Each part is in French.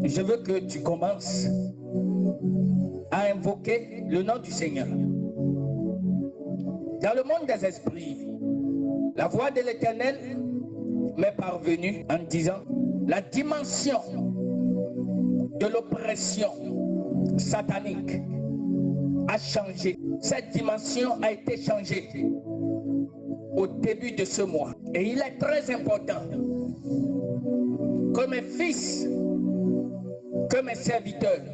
Je veux que tu commences à invoquer le nom du Seigneur. Dans le monde des esprits, la voix de l'Éternel m'est parvenue en disant: la dimension de l'oppression satanique a changé. Cette dimension a été changée au début de ce mois. Et il est très important que mes fils, que mes serviteurs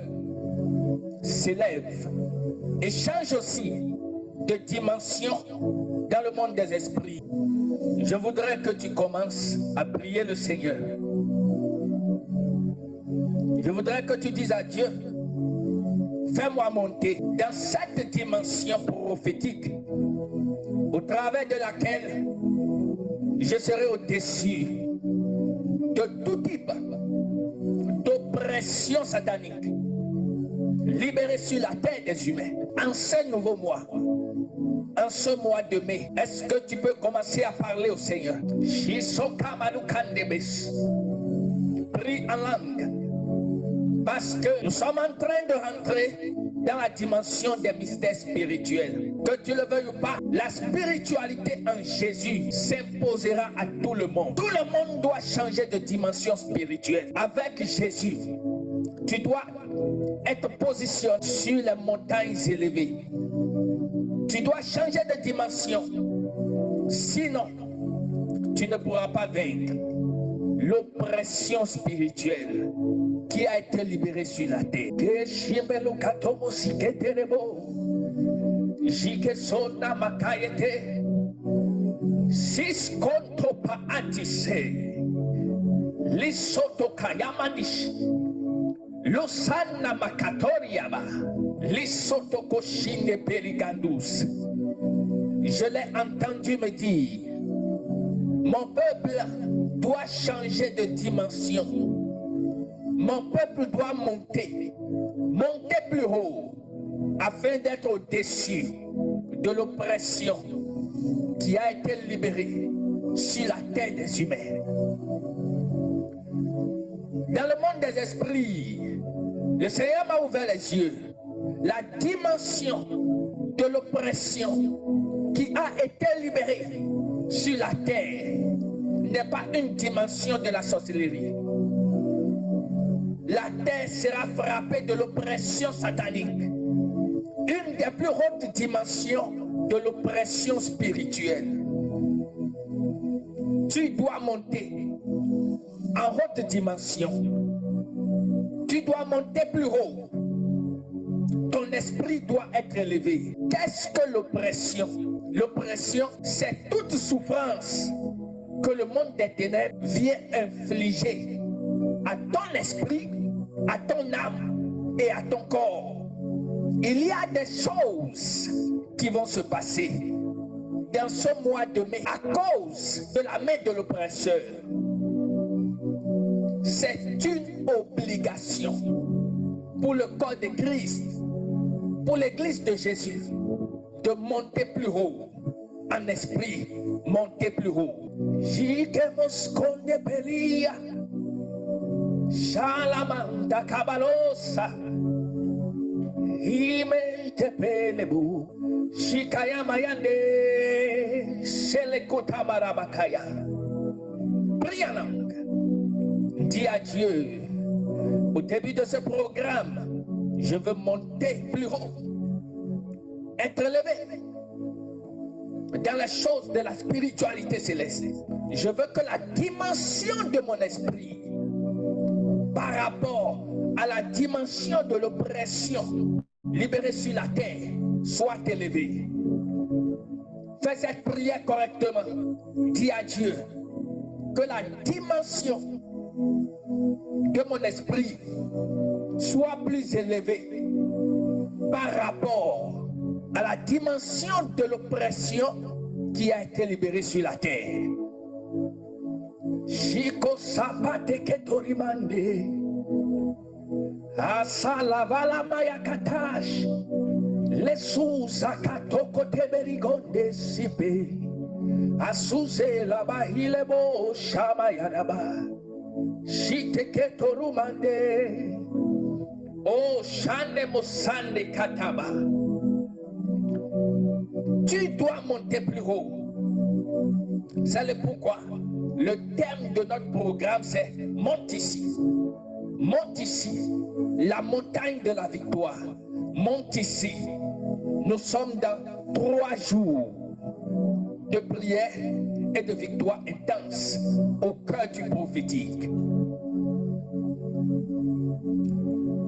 s'élèvent et changent aussi de dimension dans le monde des esprits. Je voudrais que tu commences à prier le Seigneur. Je voudrais que tu dises à Dieu: fais-moi monter dans cette dimension prophétique au travers de laquelle je serai au-dessus de tout type d'oppression satanique, libéré sur la terre des humains. En ce nouveau mois, en ce mois de mai, est-ce que tu peux commencer à parler au Seigneur? Prie en langue, parce que nous sommes en train de rentrer dans la dimension des mystères spirituels. Que tu le veuilles ou pas, la spiritualité en Jésus s'imposera à tout le monde. Tout le monde doit changer de dimension spirituelle. Avec Jésus, tu dois être positionné sur les montagnes élevées. Tu dois changer de dimension. Sinon, tu ne pourras pas vaincre l'oppression spirituelle qui a été libérée sur la terre. Losana Makatoriaba, Lisoto Koshine Perigandus. Je l'ai entendu me dire: mon peuple doit changer de dimension. Mon peuple doit monter plus haut, afin d'être au-dessus de l'oppression qui a été libérée sur la terre des humains. Dans le monde des esprits, le Seigneur m'a ouvert les yeux. La dimension de l'oppression qui a été libérée sur la terre n'est pas une dimension de la sorcellerie. La terre sera frappée de l'oppression satanique. Une des plus hautes dimensions de l'oppression spirituelle. Tu dois monter en haute dimension. Tu dois monter plus haut. Ton esprit doit être élevé. Qu'est-ce que l'oppression? L'oppression, c'est toute souffrance que le monde des ténèbres vient infliger à ton esprit, à ton âme et à ton corps. Il y a des choses qui vont se passer dans ce mois de mai à cause de la main de l'oppresseur. C'est une obligation pour le corps de Christ, pour l'église de Jésus, de monter plus haut en esprit, monter plus haut. Shalamanda Kabalosa Ime Tepelebu Shikaya Mayande Selekota Marabakaya. Prie en langue. Dis à Dieu: au début de ce programme, je veux monter plus haut, être élevé dans les choses de la spiritualité céleste. Je veux que la dimension de mon esprit par rapport à la dimension de l'oppression libérée sur la terre soit élevée. Fais cette prière correctement. Dis à Dieu que la dimension de mon esprit soit plus élevée par rapport à la dimension de l'oppression qui a été libérée sur la terre. Shiko sapate ketorimande asalavala mayakatash lesuza katoko teberigonde sipe asuze la bahilebo shamayadaba Shiteketorumande. Oh, Shane Mosande Kataba. Tu dois monter plus haut. C'est le pourquoi. Le thème de notre programme, c'est monte ici. Monte ici. La montagne de la victoire. Monte ici. Nous sommes dans 3 jours de prière et de victoire intense au cœur du prophétique.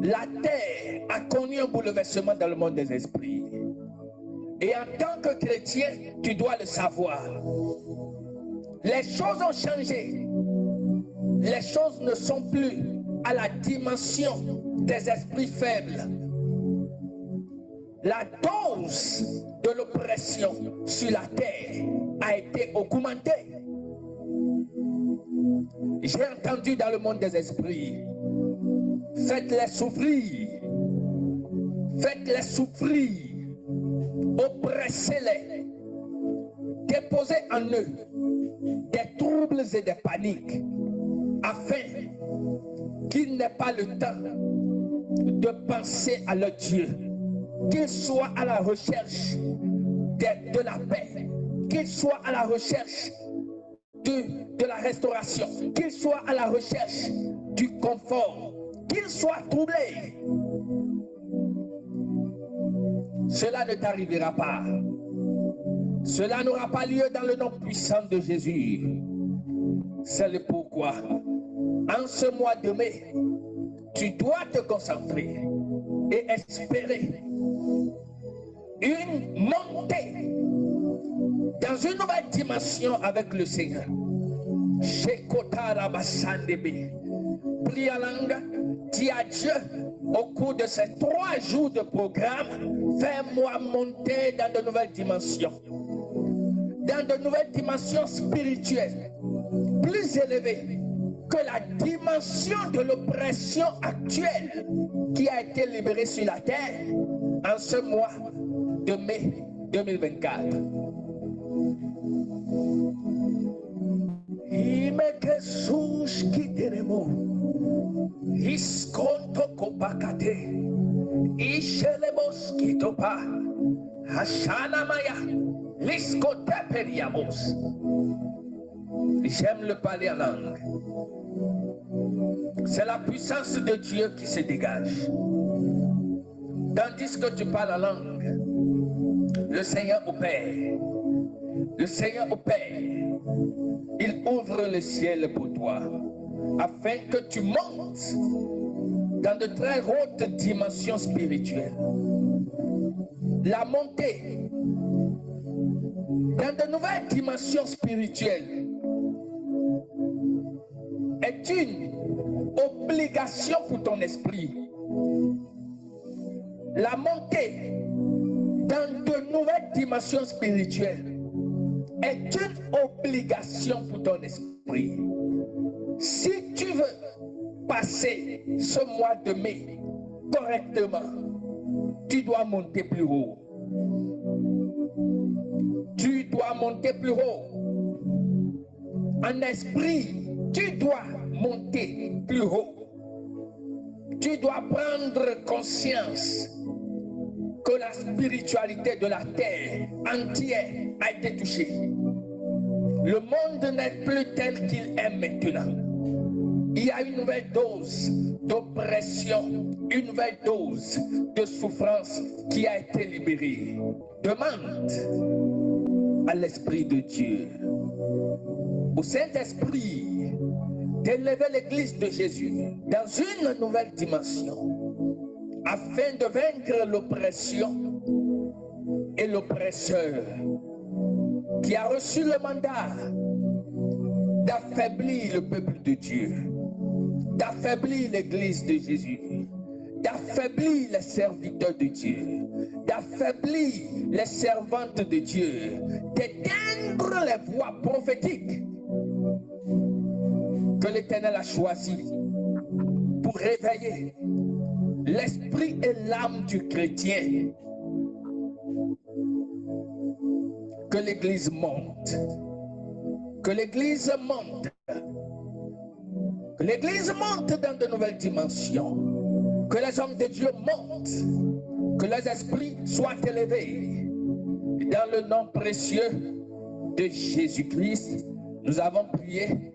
La terre a connu un bouleversement dans le monde des esprits. Et en tant que chrétien, tu dois le savoir. Les choses ont changé. Les choses ne sont plus à la dimension des esprits faibles. La dose de l'oppression sur la terre a été augmentée. J'ai entendu dans le monde des esprits, faites-les souffrir, faites-les souffrir, oppressez-les, déposez en eux des troubles et des paniques, afin qu'ils n'aient pas le temps de penser à leur Dieu, qu'ils soient à la recherche de la paix, qu'ils soient à la recherche de la restauration, qu'ils soient à la recherche du confort, qu'ils soient troublés. Cela ne t'arrivera pas. Cela n'aura pas lieu dans le nom puissant de Jésus. C'est le pourquoi, en ce mois de mai, tu dois te concentrer et espérer une montée dans une nouvelle dimension avec le Seigneur. Prie en langue, dis à Dieu au cours de ces 3 jours de programme, fais-moi monter dans de nouvelles dimensions. Dans de nouvelles dimensions spirituelles, plus élevées que la dimension de l'oppression actuelle qui a été libérée sur la terre en ce mois de mai 2024. Imekesush kiteremo, iskonto kopakate, ishelemos kitopa, hashana maya, liskote periamos. J'aime le parler en langue. C'est la puissance de Dieu qui se dégage. Tandis que tu parles en langue, le Seigneur opère. Le Seigneur opère. Il ouvre le ciel pour toi, afin que tu montes dans de très hautes dimensions spirituelles. La montée dans de nouvelles dimensions spirituelles est une obligation pour ton esprit. La montée dans de nouvelles dimensions spirituelles est une obligation pour ton esprit. Si tu veux passer ce mois de mai correctement, tu dois monter plus haut. Tu dois monter plus haut. En esprit, tu dois monter plus haut. Tu dois prendre conscience que la spiritualité de la terre entière a été touchée. Le monde n'est plus tel qu'il est maintenant. Il y a une nouvelle dose d'oppression, une nouvelle dose de souffrance qui a été libérée. Demande à l'Esprit de Dieu, au Saint-Esprit, d'élever l'Église de Jésus dans une nouvelle dimension, afin de vaincre l'oppression et l'oppresseur qui a reçu le mandat d'affaiblir le peuple de Dieu, d'affaiblir l'Église de Jésus, d'affaiblir les serviteurs de Dieu, d'affaiblir les servantes de Dieu, d'éteindre les voix prophétiques que l'Éternel a choisies pour réveiller l'esprit et l'âme du chrétien. Que l'Église monte. Que l'Église monte. Que l'Église monte dans de nouvelles dimensions. Que les hommes de Dieu montent. Que les esprits soient élevés. Et dans le nom précieux de Jésus-Christ, nous avons prié.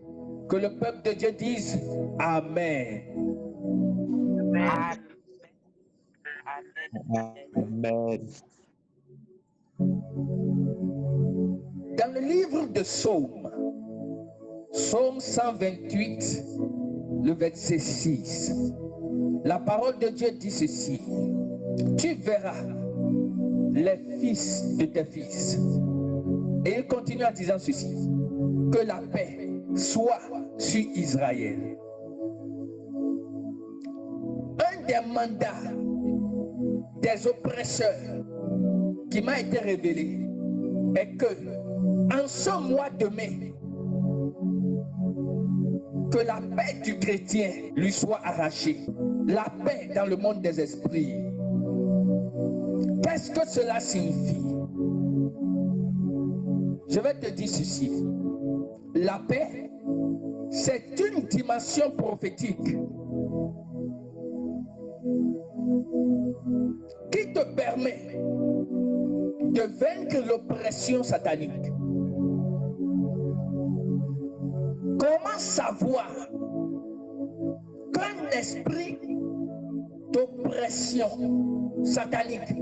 Que le peuple de Dieu dise Amen. Amen. Amen. Dans le livre de Psaume, Psaume 128, le verset 6, la parole de Dieu dit ceci: tu verras les fils de tes fils. Et il continue en disant ceci: que la paix soit sur Israël. Un des mandats des oppresseurs qui m'a été révélé est que en ce mois de mai, que la paix du chrétien lui soit arrachée. La paix dans le monde des esprits. Qu'est-ce que cela signifie? Je vais te dire ceci. La paix, c'est une dimension prophétique qui te permet de vaincre l'oppression satanique. Comment savoir qu'un esprit d'oppression satanique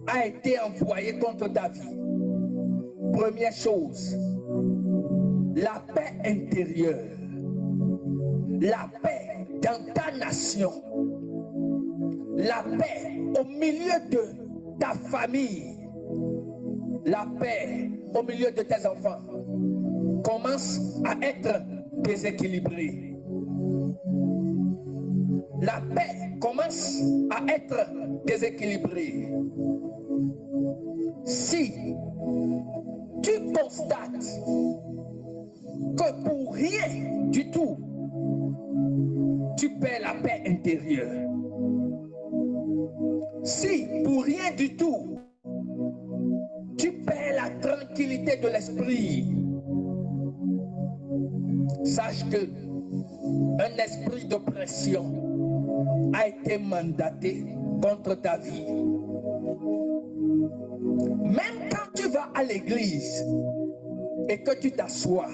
a été envoyé contre ta vie? Première chose, la paix intérieure, la paix dans ta nation, la paix au milieu de ta famille, la paix au milieu de tes enfants commence à être déséquilibrée. La paix commence à être déséquilibrée. Si tu constates que pour rien du tout, tu perds la paix intérieure. Si pour rien du tout, tu perds la tranquillité de l'esprit, sache que un esprit d'oppression a été mandaté contre ta vie. Même quand tu vas à l'église et que tu t'assois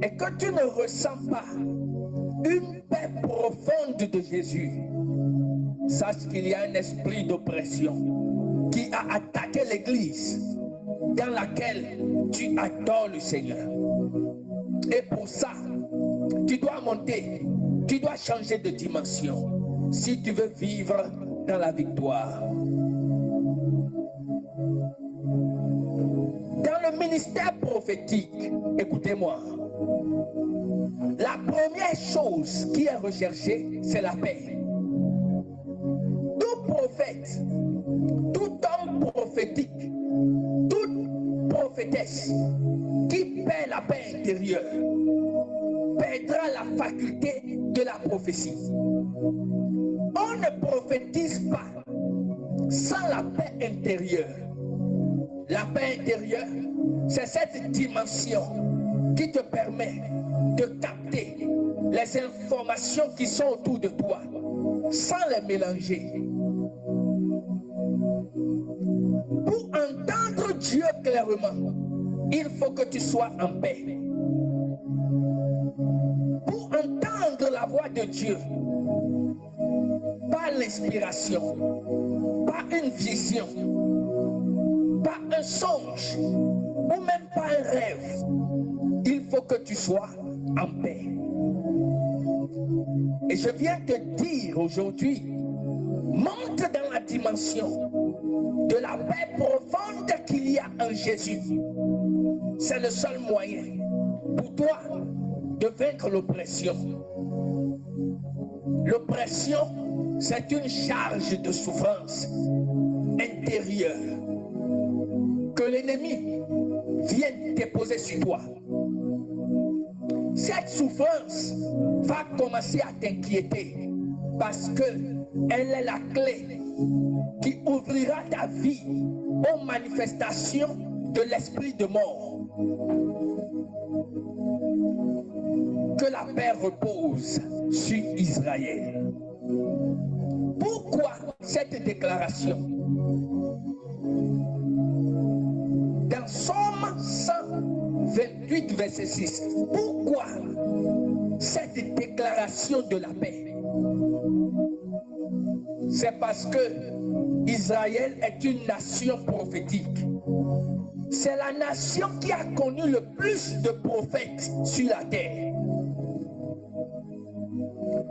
et que tu ne ressens pas une paix profonde de Jésus, sache qu'il y a un esprit d'oppression qui a attaqué l'église dans laquelle tu adores le Seigneur. Et pour ça, tu dois monter, tu dois changer de dimension si tu veux vivre dans la victoire. Dans le ministère prophétique, écoutez-moi, la première chose qui est recherchée, c'est la paix. Tout prophète, tout homme prophétique, toute prophétesse qui perd la paix intérieure perdra la faculté de la prophétie. On ne prophétise pas sans la paix intérieure. La paix intérieure, c'est cette dimension qui te permet de capter les informations qui sont autour de toi sans les mélanger. Pour entendre Dieu clairement, il faut que tu sois en paix. Pour entendre la voix de Dieu, pas l'inspiration, pas une vision, pas un songe, ou même pas un rêve, il faut que tu sois en paix. Et je viens te dire aujourd'hui, monte dans la dimension de la paix profonde qu'il y a en Jésus. C'est le seul moyen pour toi de vaincre l'oppression. L'oppression, c'est une charge de souffrance intérieure que l'ennemi vient déposer sur toi. Cette souffrance va commencer à t'inquiéter parce qu'elle est la clé qui ouvrira ta vie aux manifestations de l'esprit de mort. que la paix repose sur Israël. Pourquoi cette déclaration? Dans Somme 128, verset 6, pourquoi cette déclaration de la paix? C'est parce que Israël est une nation prophétique. C'est la nation qui a connu le plus de prophètes sur la terre.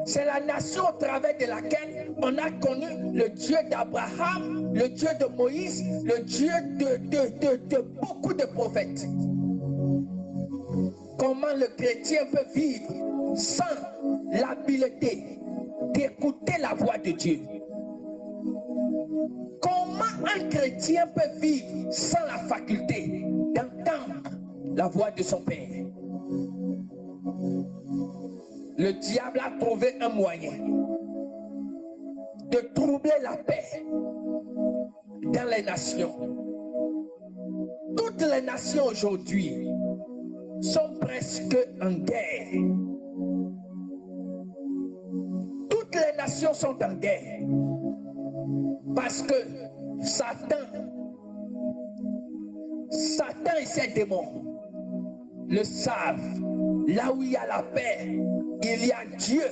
C'est la nation au travers de laquelle on a connu le Dieu d'Abraham, le Dieu de Moïse, le Dieu de beaucoup de prophètes. Comment le chrétien peut vivre sans l'habileté d'écouter la voix de Dieu? Comment un chrétien peut vivre sans la faculté d'entendre la voix de son Père? Le diable a trouvé un moyen de troubler la paix dans les nations. Toutes les nations aujourd'hui sont presque en guerre. Toutes les nations sont en guerre parce que Satan et ses démons le savent. Là où il y a la paix, il y a Dieu.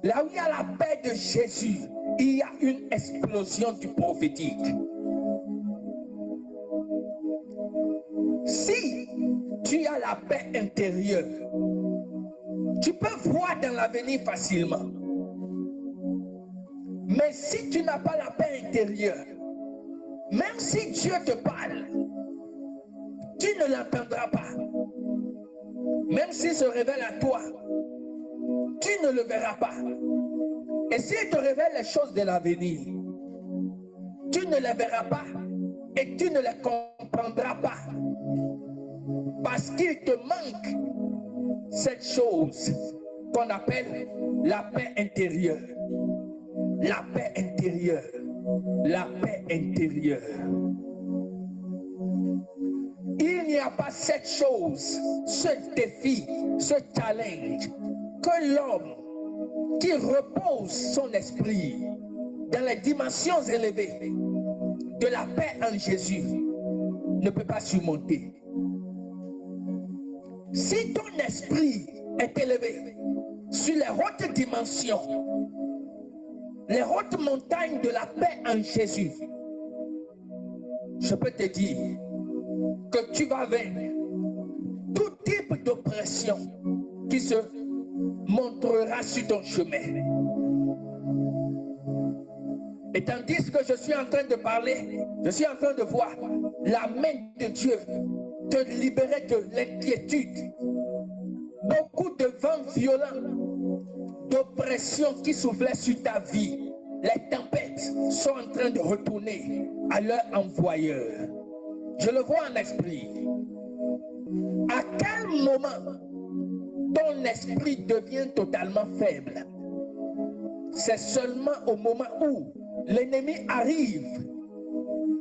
Là où il y a la paix de Jésus, il y a une explosion du prophétique. Si tu as la paix intérieure, tu peux voir dans l'avenir facilement. Mais si tu n'as pas la paix intérieure, même si Dieu te parle, tu ne l'entendras pas. Même s'il se révèle à toi, tu ne le verras pas. Et s'il te révèle les choses de l'avenir, tu ne les verras pas et tu ne les comprendras pas. Parce qu'il te manque cette chose qu'on appelle la paix intérieure. La paix intérieure. La paix intérieure. Il n'y a pas cette chose, ce défi, ce challenge, que l'homme qui repose son esprit dans les dimensions élevées de la paix en Jésus ne peut pas surmonter. Si ton esprit est élevé sur les hautes dimensions, les hautes montagnes de la paix en Jésus, je peux te dire que tu vas vaincre tout type d'oppression qui se montrera sur ton chemin. Et tandis que je suis en train de parler, je suis en train de voir la main de Dieu te libérer de l'inquiétude. Beaucoup de vents violents, d'oppression qui soufflaient sur ta vie, les tempêtes sont en train de retourner à leur envoyeur. Je le vois en esprit. À quel moment ton esprit devient totalement faible? C'est seulement au moment où l'ennemi arrive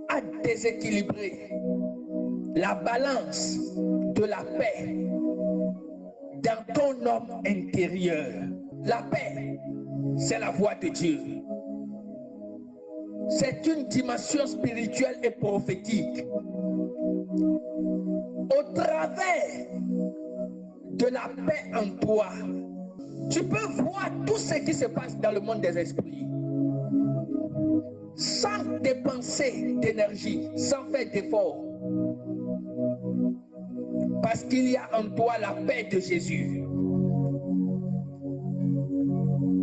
à déséquilibrer la balance de la paix dans ton homme intérieur. La paix, c'est la voix de Dieu. C'est une dimension spirituelle et prophétique. Au travers de la paix en toi, tu peux voir tout ce qui se passe dans le monde des esprits sans dépenser d'énergie, sans faire d'effort. Parce qu'il y a en toi la paix de Jésus.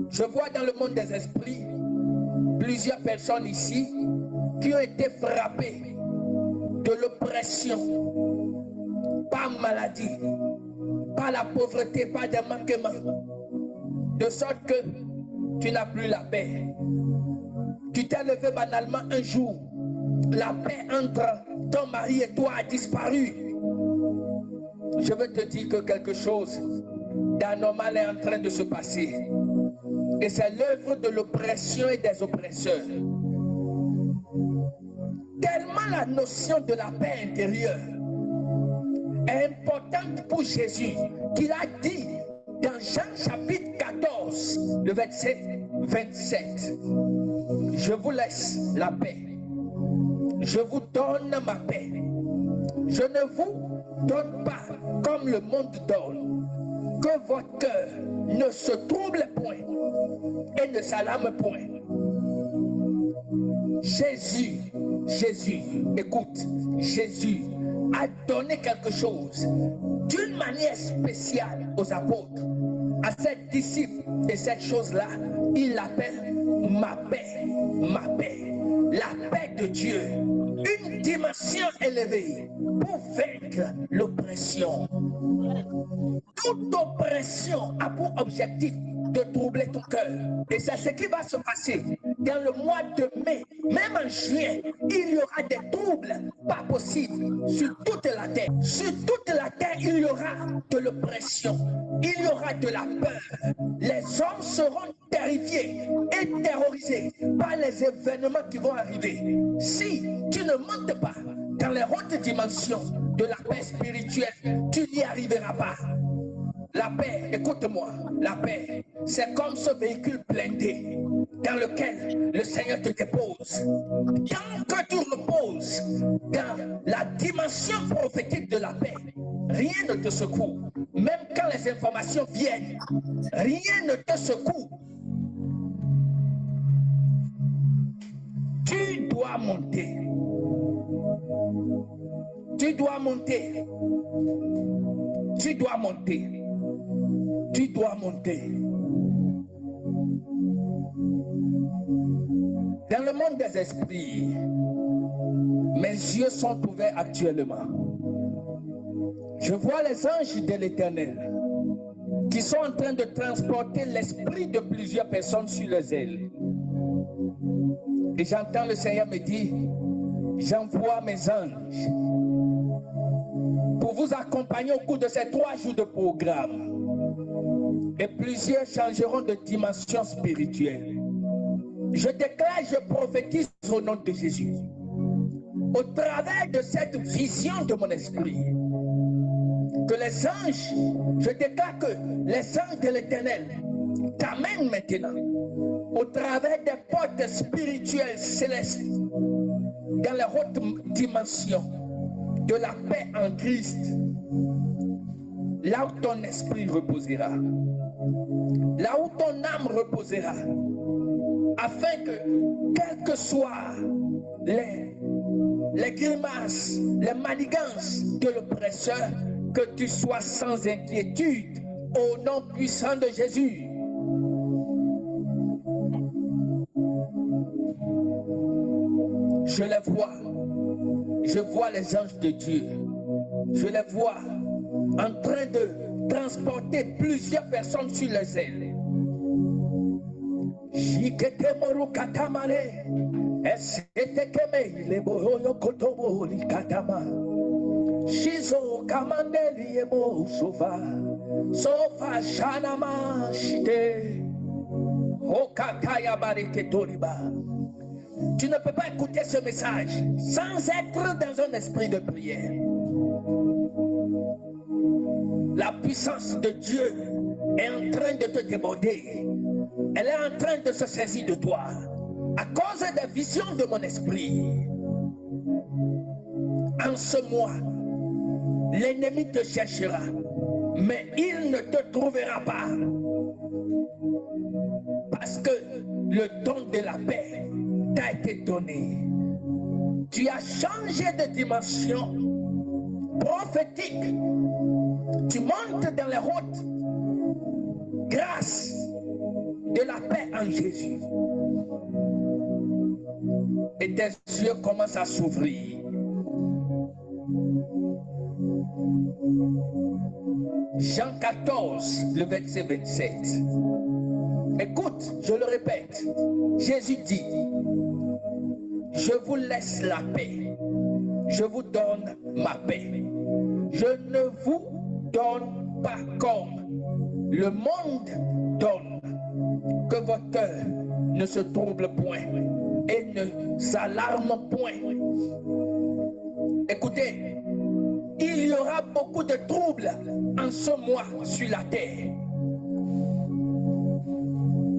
Je vois dans le monde des esprits plusieurs personnes ici qui ont été frappées de l'oppression, par maladie, par la pauvreté, par des manquements, de sorte que tu n'as plus la paix. Tu t'es levé banalement un jour, la paix entre ton mari et toi a disparu. Je veux te dire que quelque chose d'anormal est en train de se passer. Et c'est l'œuvre de l'oppression et des oppresseurs. Tellement la notion de la paix intérieure importante pour Jésus, qu'il a dit dans Jean chapitre 14, le verset 27. Je vous laisse la paix. Je vous donne ma paix. Je ne vous donne pas comme le monde donne. Que votre cœur ne se trouble point et ne s'alarme point. Jésus, écoute, Jésus a donné quelque chose d'une manière spéciale aux apôtres, à ses disciples, et cette chose-là, il l'appelle ma paix, la paix de Dieu, une dimension élevée pour vaincre l'oppression. Toute oppression a pour objectif de troubler ton cœur. Et c'est ce qui va se passer dans le mois de mai. Même en juin, il y aura des troubles pas possibles sur toute la terre. Sur toute la terre, il y aura de l'oppression. Il y aura de la peur. Les hommes seront terrifiés et terrorisés par les événements qui vont arriver. Si tu ne montes pas dans les hautes dimensions de la paix spirituelle, tu n'y arriveras pas. La paix, écoute-moi, la paix, c'est comme ce véhicule blindé dans lequel le Seigneur te dépose. Tant que tu reposes dans la dimension prophétique de la paix, rien ne te secoue. Même quand les informations viennent, rien ne te secoue. Tu dois monter. Tu dois monter. Tu dois monter. Tu dois monter. Dans le monde des esprits, mes yeux sont ouverts actuellement. Je vois les anges de l'Éternel qui sont en train de transporter l'esprit de plusieurs personnes sur les ailes. Et j'entends le Seigneur me dire, j'envoie mes anges pour vous accompagner au cours de ces 3 jours de programme. Et plusieurs changeront de dimension spirituelle. Je déclare, je prophétise au nom de Jésus. Au travers de cette vision de mon esprit, que les anges, je déclare que les anges de l'Éternel t'amènent maintenant au travers des portes spirituelles célestes dans les hautes dimensions de la paix en Christ, là où ton esprit reposera, là où ton âme reposera, afin que, quelles que soient les grimaces, les manigances de l'oppresseur, que tu sois sans inquiétude au nom puissant de Jésus. Je les vois, je vois les anges de Dieu, je les vois en train de transporter plusieurs personnes sur les ailes. Shizo kamandeli emo sofa shanama shite okakaya bareke toriba. Tu ne peux pas écouter ce message sans être dans un esprit de prière. La puissance de Dieu est en train de te déborder. Elle est en train de se saisir de toi à cause des visions de mon esprit. En ce mois, l'ennemi te cherchera, mais il ne te trouvera pas. Parce que le don de la paix t'a été donné. Tu as changé de dimension prophétique. Tu montes dans les hautes grâces de la paix en Jésus. Et tes yeux commencent à s'ouvrir. Jean 14, le verset 27. Écoute, je le répète. Jésus dit, je vous laisse la paix. Je vous donne ma paix. Je ne vous donne pas comme le monde donne. Que votre cœur ne se trouble point et ne s'alarme point. Écoutez, il y aura beaucoup de troubles en ce mois sur la terre.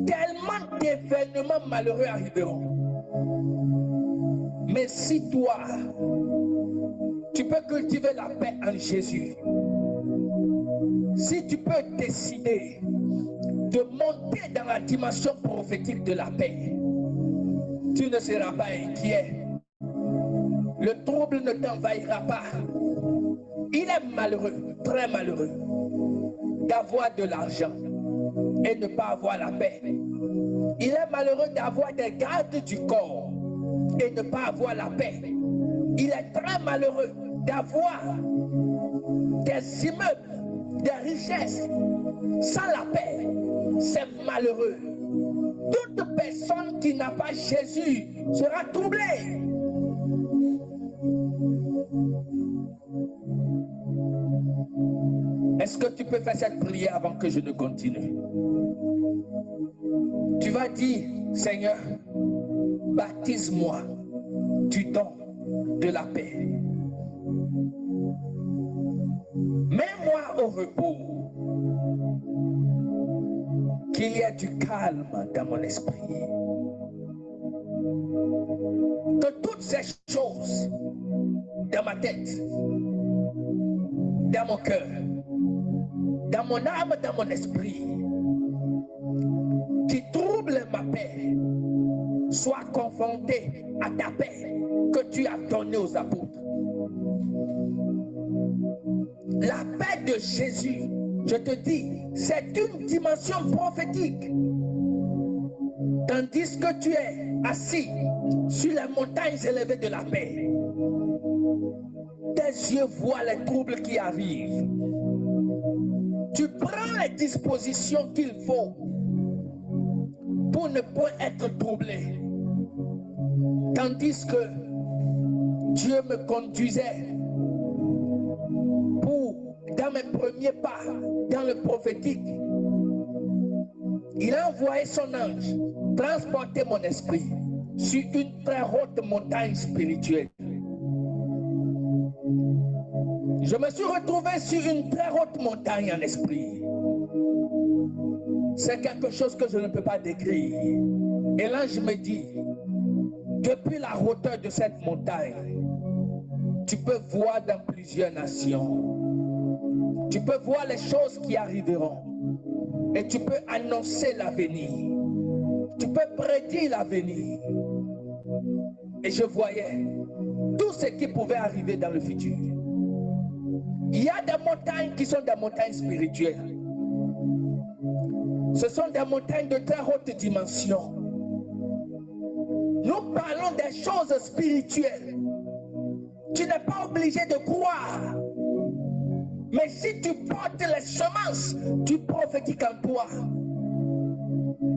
Tellement d'événements malheureux arriveront. Mais si toi, tu peux cultiver la paix en Jésus, si tu peux décider de monter dans la dimension prophétique de la paix, tu ne seras pas inquiet. Le trouble ne t'envahira pas. Il est malheureux, très malheureux, d'avoir de l'argent et ne pas avoir la paix. Il est malheureux d'avoir des gardes du corps et ne pas avoir la paix. Il est très malheureux d'avoir des immeubles, des richesses sans la paix. C'est malheureux. Toute personne qui n'a pas Jésus sera troublée. Est-ce que tu peux faire cette prière avant que je ne continue? Tu vas dire, Seigneur, baptise-moi du don de la paix. Mets-moi au repos. Qu'il y ait du calme dans mon esprit. Que toutes ces choses dans ma tête, dans mon cœur, dans mon âme, dans mon esprit, qui troublent ma paix, soient confrontées à ta paix que tu as donnée aux apôtres. La paix de Jésus, je te dis, c'est une dimension prophétique. Tandis que tu es assis sur les montagnes élevées de la paix, tes yeux voient les troubles qui arrivent. Tu prends les dispositions qu'il faut pour ne point être troublé. Tandis que Dieu me conduisait pour, dans mes premiers pas, dans le prophétique, il a envoyé son ange transporter mon esprit sur une très haute montagne spirituelle. Je me suis retrouvé sur une très haute montagne en esprit. C'est quelque chose que je ne peux pas décrire. Et l'ange me dit, depuis la hauteur de cette montagne, tu peux voir dans plusieurs nations. Tu peux voir les choses qui arriveront. Et tu peux annoncer l'avenir. Tu peux prédire l'avenir. Et je voyais tout ce qui pouvait arriver dans le futur. Il y a des montagnes qui sont des montagnes spirituelles. Ce sont des montagnes de très haute dimension. Nous parlons des choses spirituelles. Tu n'es pas obligé de croire. Mais si tu portes les semences du prophétique en toi,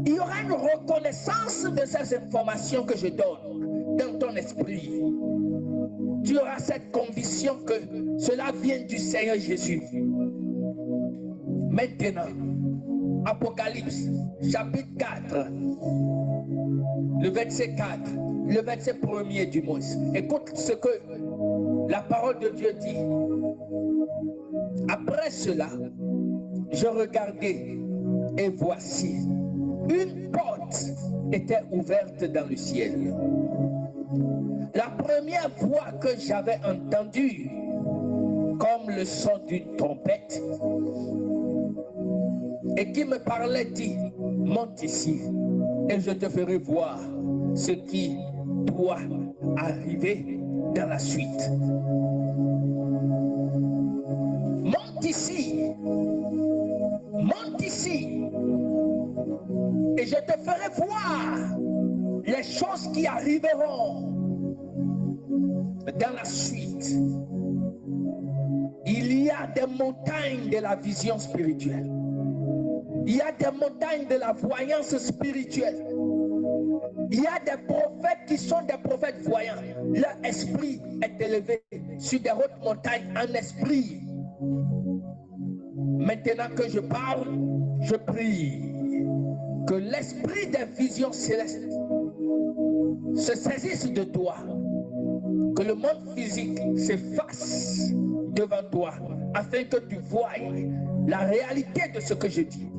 il y aura une reconnaissance de ces informations que je donne dans ton esprit. Tu auras cette conviction que cela vient du Seigneur Jésus. Maintenant, Apocalypse, chapitre 4, le verset 4, le verset 1er du moins. Écoute ce que la parole de Dieu dit. Après cela, je regardais et voici, une porte était ouverte dans le ciel. La première voix que j'avais entendue, comme le son d'une trompette, et qui me parlait dit, monte ici et je te ferai voir ce qui doit arriver dans la suite. Monte ici et je te ferai voir les choses qui arriveront dans la suite. Il y a des montagnes de la vision spirituelle. Il y a des montagnes de la voyance spirituelle. Il y a des prophètes qui sont des prophètes voyants. Leur esprit est élevé sur des hautes montagnes en esprit. Maintenant que je parle, je prie que l'esprit des visions célestes se saisisse de toi. Que le monde physique s'efface devant toi, afin que tu voies la réalité de ce que je dis.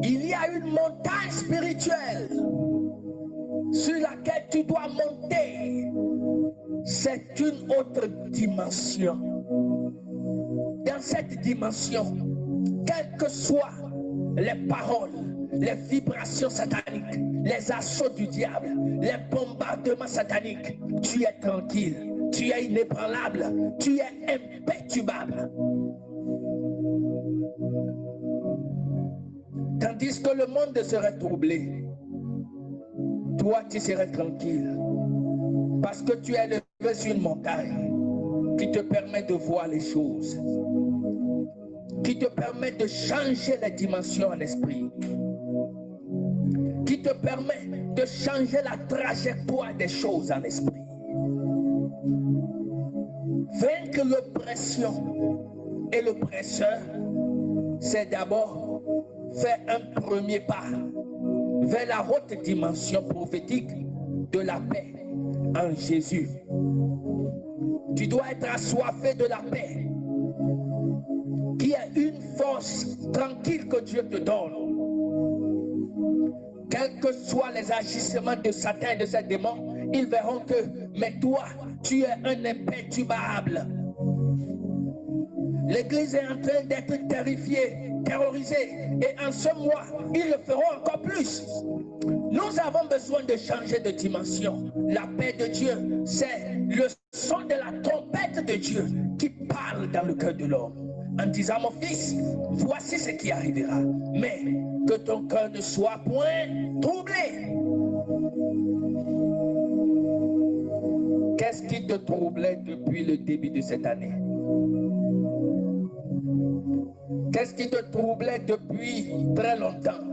Il y a une montagne spirituelle sur laquelle tu dois monter. C'est une autre dimension. Dans cette dimension, quelles que soient les paroles, les vibrations sataniques, les assauts du diable, les bombardements sataniques, tu es tranquille, tu es inébranlable, tu es imperturbable. Tandis que le monde serait troublé, toi tu serais tranquille, parce que tu es levé sur une montagne qui te permet de voir les choses, qui te permet de changer les dimensions en esprit, qui te permet de changer la trajectoire des choses en esprit. Vaincre l'oppression et l'oppresseur, c'est d'abord faire un premier pas vers la haute dimension prophétique de la paix en Jésus. Tu dois être assoiffé de la paix, qui est une force tranquille que Dieu te donne. Quels que soient les agissements de Satan et de ses démons, ils verront que, mais toi, tu es un imperturbable. L'Église est en train d'être terrifiée, terrorisée, et en ce mois, ils le feront encore plus. Nous avons besoin de changer de dimension. La paix de Dieu, c'est le son de la trompette de Dieu qui parle dans le cœur de l'homme, en disant, mon fils, voici ce qui arrivera, mais que ton cœur ne soit point troublé. Qu'est-ce qui te troublait depuis le début de cette année? Qu'est-ce qui te troublait depuis très longtemps?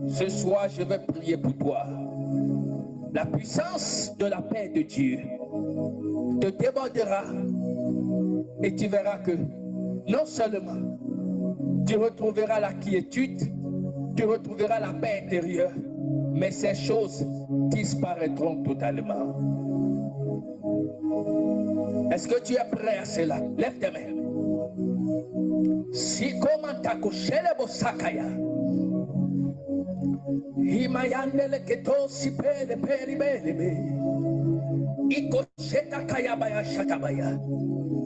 Ce soir, je vais prier pour toi. La puissance de la paix de Dieu te débordera et tu verras que non seulement tu retrouveras la quiétude, tu retrouveras la paix intérieure, mais ces choses disparaîtront totalement. Est-ce que tu es prêt à cela? Lève tes mains. Si comment t'accoucher le bosakaya. Himayandele keto si pele peri belebe. Iko sheta kayabaya shatabaya.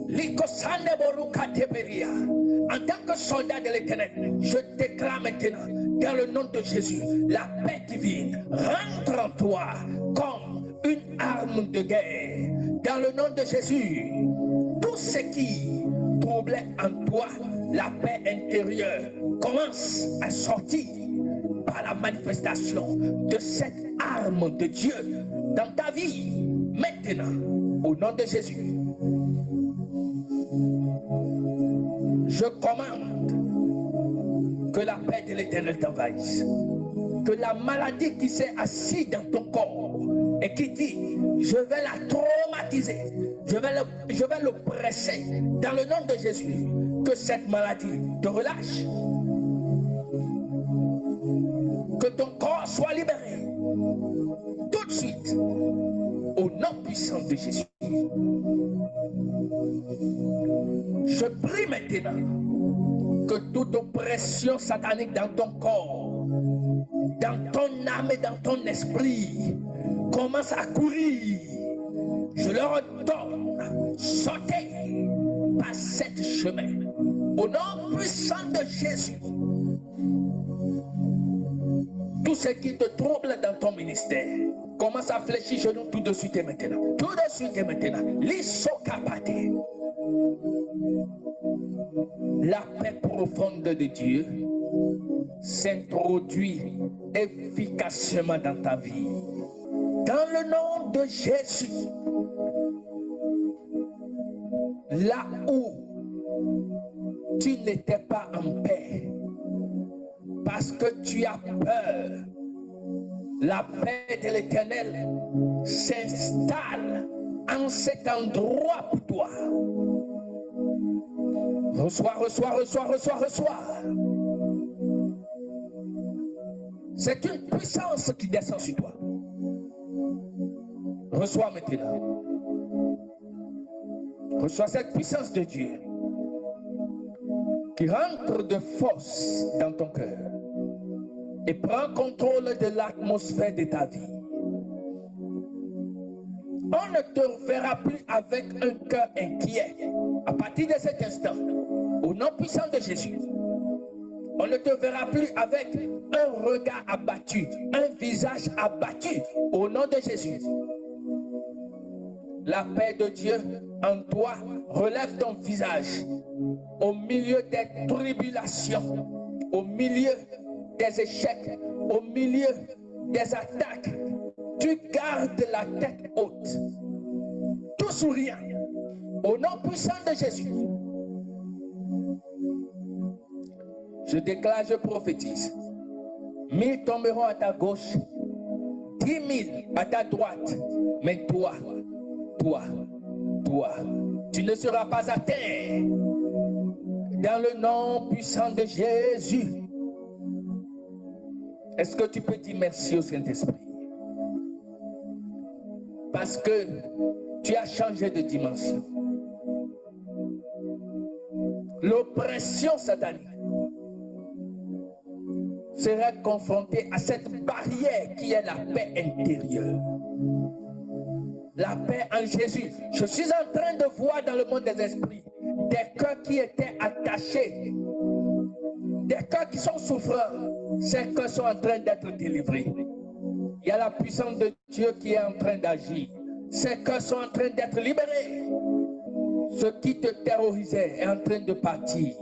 Liko sande boruka teberia. En tant que soldat de l'Éternel, je déclare maintenant, dans le nom de Jésus, la paix divine rentre en toi comme une arme de guerre. Dans le nom de Jésus, tout ce qui troublait en toi la paix intérieure commence à sortir par la manifestation de cette arme de Dieu dans ta vie. Maintenant, au nom de Jésus, je commande que la paix de l'Éternel t'envahisse. Que la maladie qui s'est assise dans ton corps et qui dit, je vais la traumatiser, je vais l'oppresser, dans le nom de Jésus, que cette maladie te relâche. Que ton corps soit libéré tout de suite, au nom puissant de Jésus. Je prie maintenant que toute oppression satanique dans ton corps, dans ton âme et dans ton esprit commence à courir. Je leur ordonne, sautez par cet chemin, au nom puissant de Jésus. Tout ce qui te trouble dans ton ministère commence à fléchir genoux tout de suite et maintenant. Tout de suite et maintenant. L'issocapate. La paix profonde de Dieu s'introduit efficacement dans ta vie. Dans le nom de Jésus, là où tu n'étais pas en paix, parce que tu as peur, la paix de l'Éternel s'installe en cet endroit pour toi. Reçois, reçois, reçois, reçois, reçois. C'est une puissance qui descend sur toi. Reçois maintenant. Reçois cette puissance de Dieu qui rentre de force dans ton cœur et prend contrôle de l'atmosphère de ta vie. On ne te verra plus avec un cœur inquiet. À partir de cet instant, au nom puissant de Jésus, on ne te verra plus avec un regard abattu, un visage abattu. Au nom de Jésus, la paix de Dieu en toi relève ton visage au milieu des tribulations, au milieu des échecs, au milieu des attaques. Tu gardes la tête haute, tout souriant, au nom puissant de Jésus. Je déclare, je prophétise. 1000 tomberont à ta gauche, 10 000 à ta droite, mais toi, tu ne seras pas atteint. Dans le nom puissant de Jésus. Est-ce que tu peux dire merci au Saint-Esprit? Parce que tu as changé de dimension. L'oppression satanique sera confrontée à cette barrière qui est la paix intérieure. La paix en Jésus. Je suis en train de voir dans le monde des esprits des cœurs qui étaient attachés, des cœurs qui sont souffrants. Ces cœurs sont en train d'être délivrés. Il y a la puissance de Dieu qui est en train d'agir. Ces cœurs sont en train d'être libérés. Ce qui te terrorisait est en train de partir.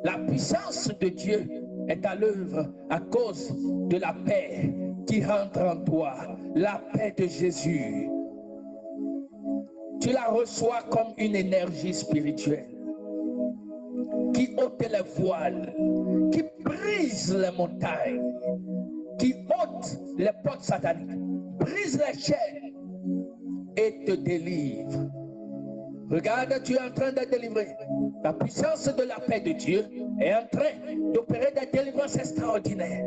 La puissance de Dieu est à l'œuvre à cause de la paix qui rentre en toi. La paix de Jésus. Tu la reçois comme une énergie spirituelle qui ôte les voiles, qui brise les montagnes, qui ôte les portes sataniques, brise les chaînes et te délivre. Regarde, tu es en train de délivrer. La puissance de la paix de Dieu est en train d'opérer des délivrances extraordinaires.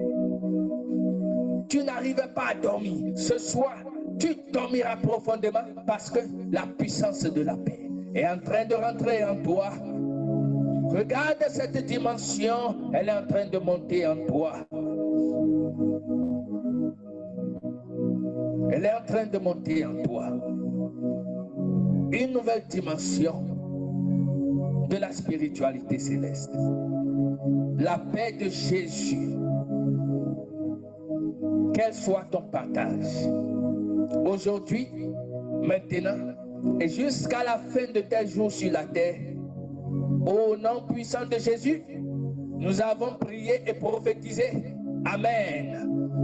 Tu n'arrivais pas à dormir. Ce soir, tu dormiras profondément parce que la puissance de la paix est en train de rentrer en toi. Regarde cette dimension, elle est en train de monter en toi. Elle est en train de monter en toi. Une nouvelle dimension de la spiritualité céleste. La paix de Jésus. Quel soit ton partage. Aujourd'hui, maintenant, et jusqu'à la fin de tes jours sur la terre, au nom puissant de Jésus, nous avons prié et prophétisé. Amen.